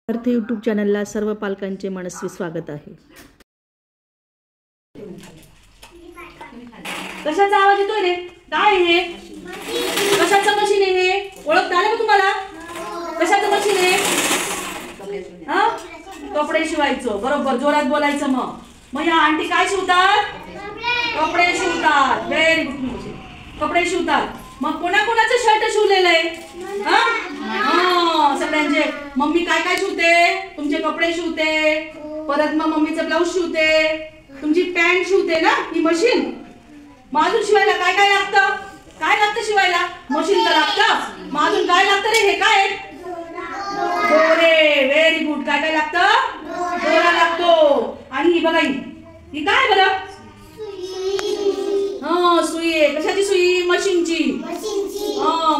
अर्थ यूट्यूब चॅनलला सर्व पालकांचे मनस्वी स्वागत आहे। कशाचा आवाज येतोय रे? काय हे? कशाचं मशीन आहे हे? ओळखता आलं का तुम्हाला? कशाचं मशीन आहे? हा? कपडे शिवायचं। बरोबर, जोरात बोलायचं। मग या आंटी काय शिवतात? कपडे शिवतात। व्हेरी गुड, कपडे शिवतात। मग कोणाकोणाचं शर्ट शिवलेलं आहे? हा, सगळ्यांचे। मम्मी काय काय शिवते? तुमचे कपडे शिवते, परत मग मम्मीचं ब्लाऊज शिवते, तुमची पॅन्ट शिवते ना ही मशीन। मग अजून शिवायला काय काय लागतं? काय लागतं शिवायला? मशीन तर लागतं। मग अजून काय लागतं रे? हे काय? दोरे। Very good. काय काय लागतं? दोरा लागतो। आणि ही बघा, ही काय बरं? सुई आहे। कशाची सुई? मशीनची।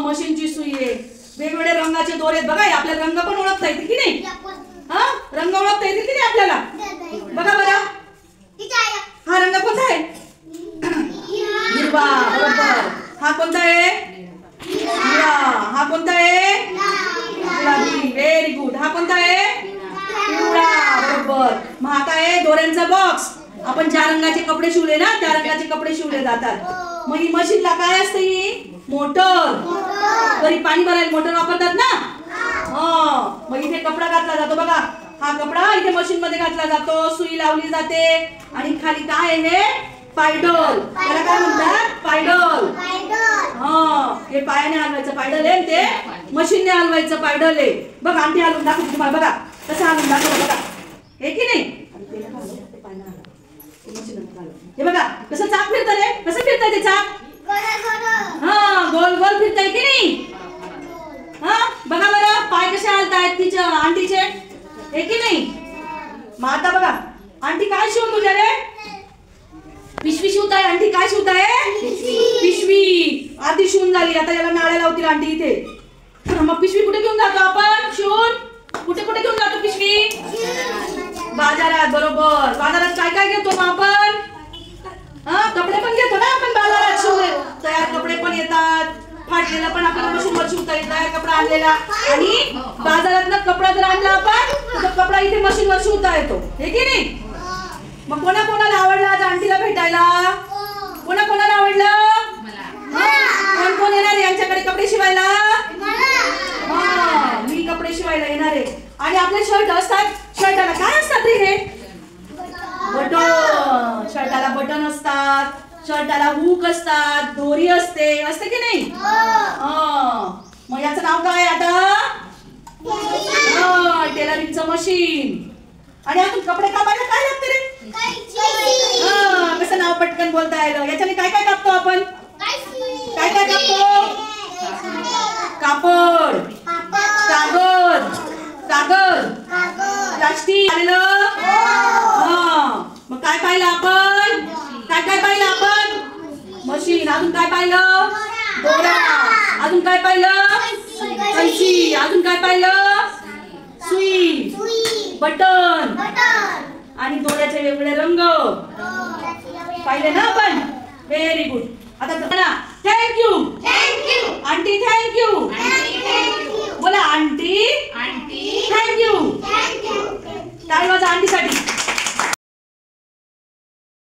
मशीनची सुई आहे। वेगवेगळ्या रंगाचे दोरे बघा, आपल्याला रंग पण ओळखता येतील की नाही? रंग ओळखता येतील की नाही आपल्याला? बघा बरं, हा रंग कोणता आहे? हिरवा। बरोबर। हा कोणता आहे? हिरवा। हा कोणता आहे? गुलाबी। Very good. हा कोणता आहे? पिवळा। बरोबर। मग हा काय आहे? दोऱ्यांचा बॉक्स। आपण ज्या रंगाचे कपडे शिवले ना, त्या रंगाचे कपडे शिवले जातात। मग ही मशीनला काय असते? ही मोटर। घरी पाणी भरायला मोटर वापरतात ना? मग इथे कपडा घातला जातो बघा। हा कपडा इथे मशीन मध्ये घातला जातो, सुई लावली जाते आणि खाली काय आहे? पायडल। त्याला काय म्हणतात? पायडल। हे पायाने हलवायचं पायडल आहे, ते मशीनने हलवायचं पायडल आहे। बघ आंटी हलवून दाखवते तुम्हाला, बघा कसं हलवून दाखवलं बघा, हे की नाही? हे बघा कसं चाक फिरतं रे, कसं फिरतंय ते चाक? गोल गोल फिरतंय की नाही? बघा बरं, पाय कसे हलतायत तिच्या आंटीचे, हे की नाही? मग आता बघा, आंटी काय शिवत होत्या रे? पिशवी शिवताय आंटी। काय शिवताय? पिशवी। आधी शिवून झाली, आता याला नाळ्या लावतील आंटी इथे। मग पिशवी कुठे घेऊन जातो आपण शिवून? कुठे कुठे घेऊन जातो पिशवी? बाजारात। बरोबर। बाजारात काय काय घेतो मग आपण? कपडे पण घेतो ना आपण बाजारात शिवले। तयार कपडे पण येतात, फाटलेला पण आपल्याला मशीनवर शिवता येतो, तयार कपडा आणलेला। आणि बाजारातला कपडा जर आणला आपण, तर कपडा इथे मशीनवर शिवता येतो, हे की नाही? मग कोणाला आवडलं आज आंटीला भेटायला? कोणाला आवडलं? कोण कोण येणार आहे यांच्याकडे कपडे शिवायला? मी कपडे शिवायला येणार आहे। आणि आपले शर्ट असतात, शर्टाला काय असतात रे हे? बटन। शर्टाला बटन असतात, शर्टाला हुक असतात, दोरी असते की नाही? मग याचं नाव काय आता? टेलरिंगचं मशीन। आणि आपण कपडे कापायला काय लागतं रे? कसं नाव पटकन बोलता येईल? याच्याने काय काय कापतो आपण? काय काय कापतो? कापड, कागद, प्लास्टिक आलेलं। मग काय पाहिलं आपण? काय पाहिलं आपण? मशीन। अजून काय पाहिलं? दोरा। अजून काय पाहिलं? कैची। अजून काय पाहिलं? सुई, बटन आणि दोऱ्याचे वेगवेगळे रंग पाहिले ना आपण? Very good.